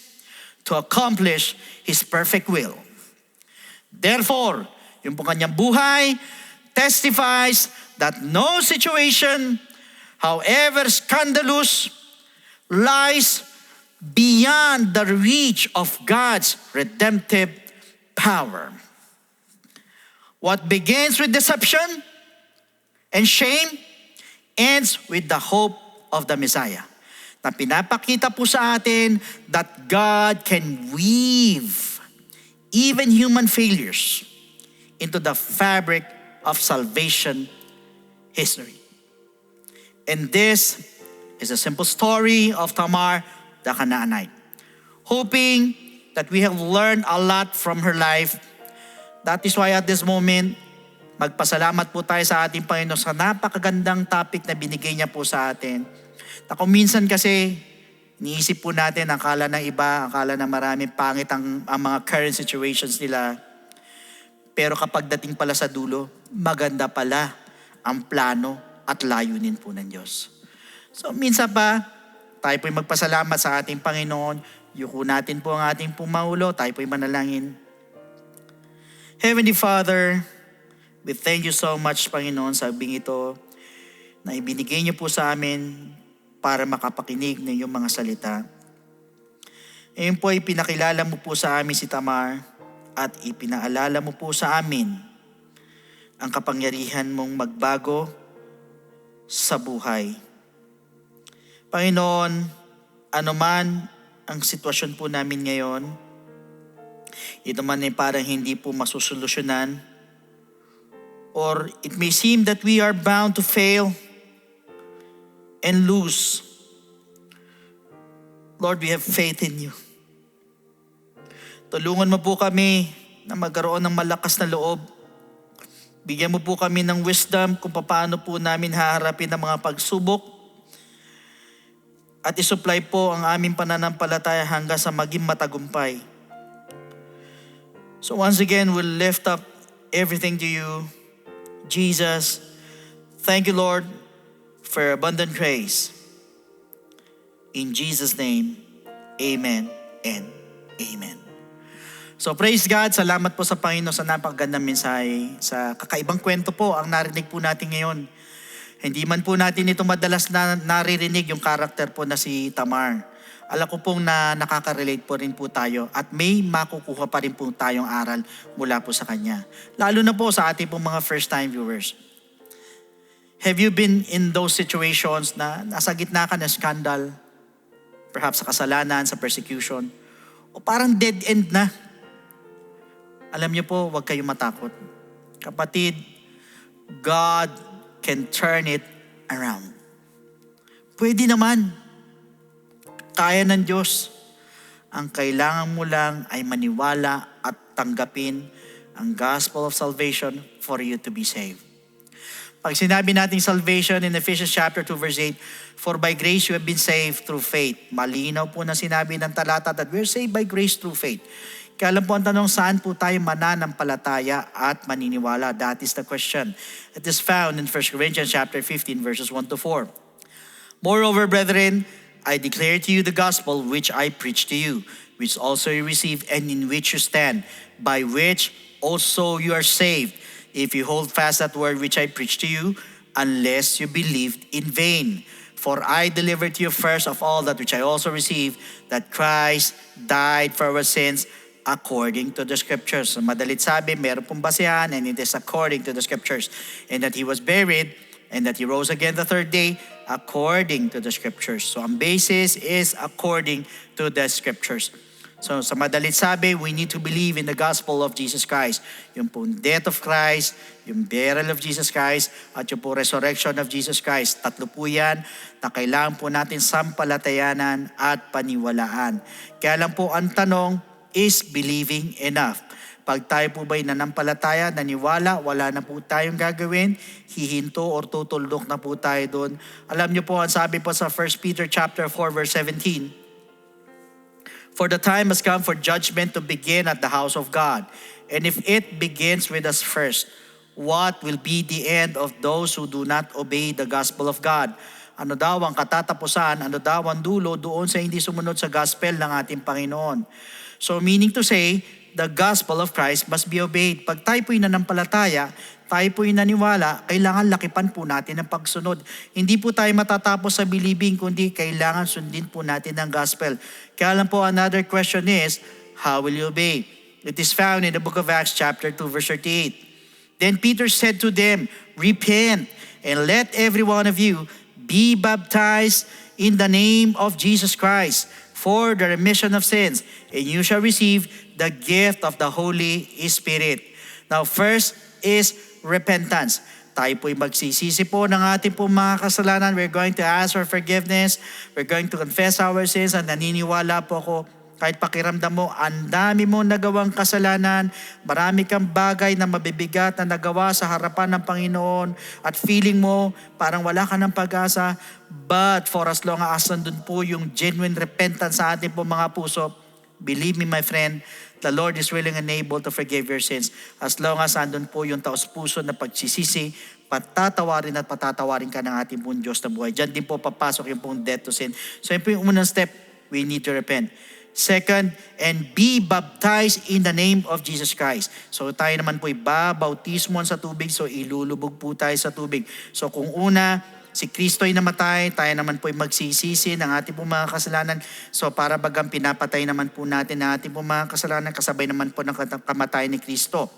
to accomplish His perfect will. Therefore, yung po kanyang buhay testifies that no situation, however scandalous, lies beyond the reach of God's redemptive power. What begins with deception and shame ends with the hope of the Messiah. Na pinapakita po sa atin that God can weave even human failures into the fabric of salvation history. And this is a simple story of Tamar the Canaanite. Hoping that we have learned a lot from her life. That is why at this moment, magpasalamat po tayo sa ating Panginoon sa napakagandang topic na binigay niya po sa atin. Na kung minsan kasi, iniisip po natin, akala ng iba, akala ng marami, pangit ang mga current situations nila. Pero kapag dating pala sa dulo, maganda pala ang plano at layunin po ng Diyos. So minsan pa, tayo po'y magpasalamat sa ating Panginoon, yuko natin po ang ating pumaulo, tayo po'y manalangin. Heavenly Father, we thank you so much, Panginoon, sa sabing ito na ibinigay niyo po sa amin para makapakinig ng iyong mga salita. Ngayon po ay pinakilala mo po sa amin si Tamar at ipinaalala mo po sa amin ang kapangyarihan mong magbago sa buhay. Panginoon, anuman ang sitwasyon po namin ngayon, ito man ay parang hindi po masusolusyonan, or it may seem that we are bound to fail and lose. Lord, we have faith in you. Tulungan mo po kami na magkaroon ng malakas na loob. Bigyan mo po kami ng wisdom kung paano po namin haharapin ang mga pagsubok. At isupply po ang aming pananampalataya hanggang sa maging matagumpay. So once again, we'll lift up everything to you. Jesus, thank you, Lord, for abundant grace. In Jesus' name, amen and amen. So praise God, salamat po sa Panginoon sa napakagandang mensahe. Sa kakaibang kwento po ang narinig po natin ngayon. Hindi man po natin ito madalas na naririnig yung karakter po na si Tamar. Alam ko pong na nakaka-relate po rin po tayo at may makukuha pa rin po tayong aral mula po sa kanya. Lalo na po sa ating pong mga first-time viewers. Have you been in those situations na nasa gitna ka ng scandal, perhaps sa kasalanan, sa persecution, o parang dead end na? Alam niyo po, huwag kayong matakot. Kapatid, God can turn it around. Pwede naman. Kaya ng Diyos. Ang kailangan mo lang ay maniwala at tanggapin ang gospel of salvation for you to be saved. Pag sinabi nating salvation in Ephesians chapter 2 verse 8, for by grace you have been saved through faith. Malinaw po na sinabi ng talata that we're saved by grace through faith. Kaya alam po ang tanong, saan po tayo mananampalataya at maniniwala? That is the question. It is found in 1 Corinthians chapter 15 verses 1 to 4. Moreover, brethren, I declare to you the gospel which I preach to you, which also you received and in which you stand, by which also you are saved, if you hold fast that word which I preach to you, unless you believed in vain. For I delivered to you first of all that which I also received, that Christ died for our sins according to the scriptures. So madalit sabi, meron pong basehan, and it is according to the scriptures. And that He was buried, and that He rose again the third day, according to the scriptures. So ang basis is according to the scriptures. So sa madalit sabi, we need to believe in the gospel of Jesus Christ. Yung pong death of Christ, yung burial of Jesus Christ, at yung pong resurrection of Jesus Christ. Tatlo po yan na kailangan po natin sampalatayanan at paniwalaan. Kaya lang po ang tanong, is believing enough. Pag tayo po ba'y nanampalataya, naniwala, wala na po tayong gagawin, hihinto or tutuldok na po tayo doon. Alam niyo po, ang sabi po sa 1 Peter chapter 4 verse 17, "For the time has come for judgment to begin at the house of God. And if it begins with us first, what will be the end of those who do not obey the gospel of God?" Ano daw ang katatapusan, ano daw ang dulo doon sa hindi sumunod sa gospel ng ating Panginoon. So meaning to say, the gospel of Christ must be obeyed. Pag tayo po'y nanampalataya, tayo po'y naniwala, kailangan lakipan po natin ang pagsunod. Hindi po tayo matatapos sa believing, kundi kailangan sundin po natin ang gospel. Kaya lang po, another question is, how will you obey? It is found in the book of Acts chapter 2 verse 38. "Then Peter said to them, Repent, and let every one of you be baptized in the name of Jesus Christ for the remission of sins, and you shall receive the gift of the Holy Spirit." Now, first is repentance. Tayo po'y magsisisi po ng ating po mga kasalanan. We're going to ask for forgiveness. We're going to confess our sins. At naniniwala po ako, kahit pakiramdam mo, ang dami mo nagawang kasalanan, marami kang bagay na mabibigat na nagawa sa harapan ng Panginoon, at feeling mo parang wala ka ng pag-asa. But for as long as nandun po yung genuine repentance sa ating po mga puso, believe me my friend, the Lord is willing and able to forgive your sins. As long as nandun po yung taos-puso na pagsisisi, patatawarin at patatawarin ka ng ating pong Diyos na buhay. Diyan din po papasok yung pong death to sin. So yun po yung unang step, we need to repent. Second, and be baptized in the name of Jesus Christ. So tayo naman po ibabautismon sa tubig, so ilulubog po tayo sa tubig. So kung una, si Kristo ay namatay, tayo naman po ay magsisisi ng ating po mga kasalanan. So para bagang pinapatay naman po natin ang ating po mga kasalanan, kasabay naman po ng kamatayan ni Kristo.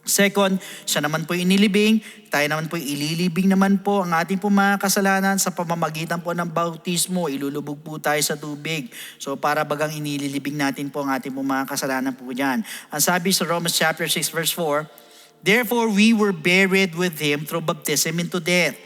Second, siya naman po inilibing, tayo naman po ililibing naman po ang ating po mga kasalanan sa pamamagitan po ng bautismo, ilulubog po tayo sa tubig. So para bagang inililibing natin po ang ating po mga kasalanan po dyan. Ang sabi sa Romans chapter 6 verse 4, "Therefore we were buried with Him through baptism into death,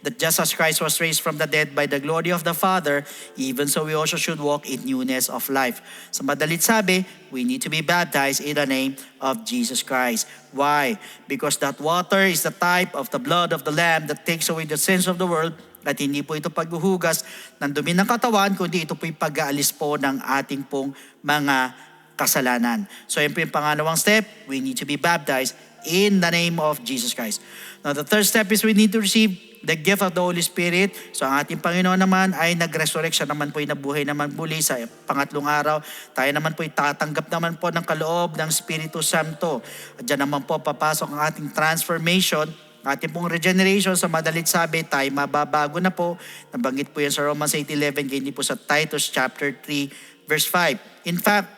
that just as Christ was raised from the dead by the glory of the Father, even so we also should walk in newness of life." Sa madalit sabi, we need to be baptized in the name of Jesus Christ. Why? Because that water is the type of the blood of the Lamb that takes away the sins of the world, at hindi po ito paghuhugas ng dumi ng katawan, kundi ito po'y pag-aalis po ng ating pong mga kasalanan. So yun po yung pangalawang step, we need to be baptized in the name of Jesus Christ. Now the third step is we need to receive the gift of the Holy Spirit. So ang ating Panginoon naman ay nag-resurrect, siya naman po ay nabuhay naman muli sa pangatlong araw. Tayo naman po ay tatanggap naman po ng kaloob ng Espiritu Santo. At dyan naman po papasok ang ating transformation, ating pong regeneration. Sa madalit sabi, tayo mababago na po. Nabanggit po yan sa Romans 8:11, hindi po sa Titus chapter 3 verse 5. In fact,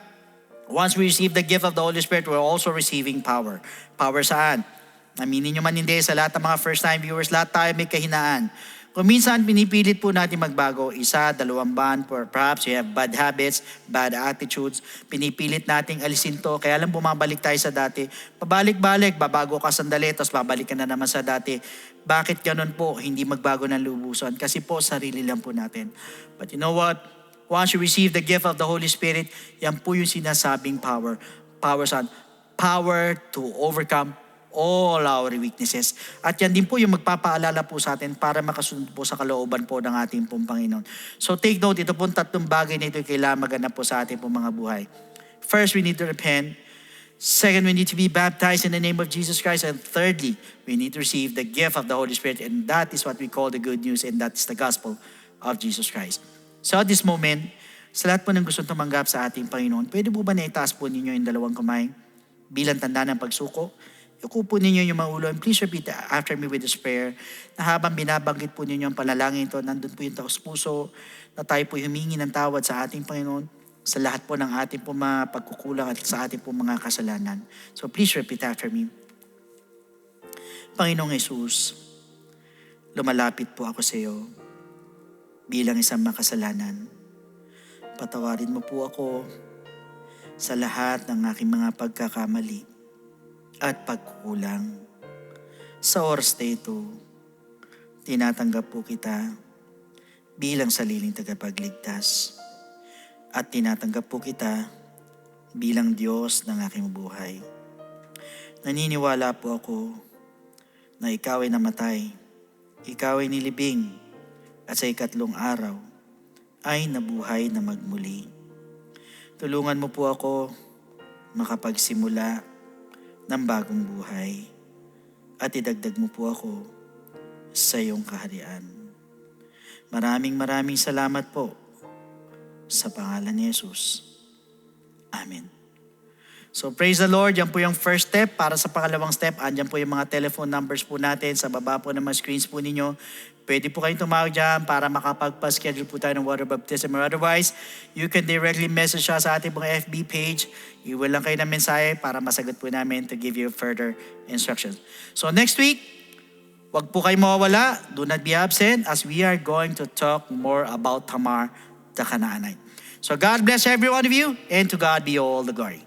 once we receive the gift of the Holy Spirit, we're also receiving power. Power saan? Aminin nyo man hindi, sa lahat ng mga first-time viewers, lahat tayo may kahinaan. Kung minsan pinipilit po natin magbago, 1, 2 buwan, perhaps you have bad habits, bad attitudes, pinipilit nating alisin to, kaya lang bumabalik tayo sa dati. Pabalik-balik, babago ka sandali, tapos babalik ka na naman sa dati. Bakit ganun po? Hindi magbago ng lubusan. Kasi po, sarili lang po natin. But you know what? Once you receive the gift of the Holy Spirit, yan po yung sinasabing power. Power saan? Power to overcome all our weaknesses. At yan din po yung magpapaalala po sa atin para makasunod po sa kalooban po ng ating pong Panginoon. So take note, ito pong tatlong bagay na ito kailangan maganap po sa ating pong mga buhay. First, we need to repent. Second, we need to be baptized in the name of Jesus Christ. And thirdly, we need to receive the gift of the Holy Spirit. And that is what we call the good news, and that is the gospel of Jesus Christ. So at this moment, sa lahat po ng gustong tumanggap sa ating Panginoon, pwede po ba na itaas po ninyo yung dalawang kamay bilang tanda ng pagsuko? Ikupo ninyo yung mga ulo, and please repeat after me with this prayer, na habang binabanggit po ninyo ang panalangin ito, nandun po yung taos-puso, na tayo po humingi ng tawad sa ating Panginoon sa lahat po ng ating po mga pagkukulang at sa ating po mga kasalanan. So please repeat after me. Panginoong Jesus, lumalapit po ako sa iyo bilang isang makasalanan. Patawarin mo po ako sa lahat ng aking mga pagkakamali at pagkukulang. Sa oras na ito, tinatanggap po kita bilang sariling tagapagligtas. At tinatanggap po kita bilang Diyos ng aking buhay. Naniniwala po ako na ikaw ay namatay, ikaw ay nilibing, at sa ikatlong araw ay nabuhay na magmuli. Tulungan mo po ako makapagsimula ng bagong buhay at idagdag mo po ako sa iyong kaharian. Maraming salamat po sa pangalan ni Jesus. Amen. So praise the Lord, yan po yung first step. Para sa pangalawang step, andyan po yung mga telephone numbers po natin. Sa baba po ng mga screens po ninyo. Pwede po kayong tumawag dyan para makapagpa-schedule po tayo ng water baptism. Or otherwise, you can directly message us sa ating mga FB page. Iwan lang kayo ng mensahe para masagot po namin to give you further instructions. So next week, wag po kayo mawawala. Do not be absent as we are going to talk more about Tamar the Canaanite. So God bless every one of you, and to God be all the glory.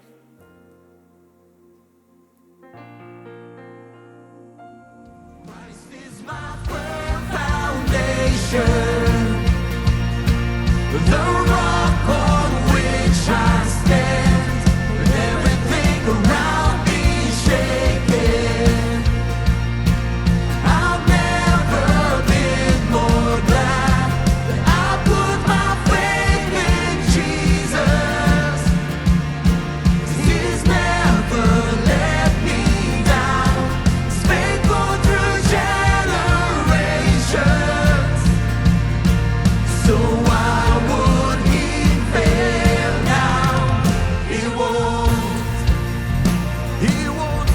The rock on which I stand, when everything around me is shaking. I've never been more glad that I put my faith in Jesus. He's never let me down. He's faithful through generations. So why would he fail now? He won't fail. He won't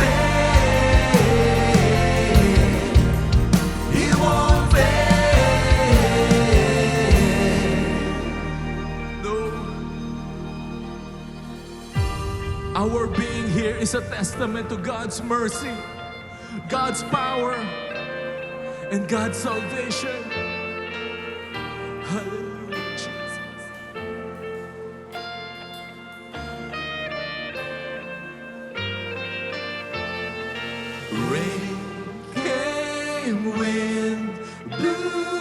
fail. He won't fail. No. Our being here is a testament to God's mercy, God's power, and God's salvation. Hallelujah, Jesus. Rain came, wind blew.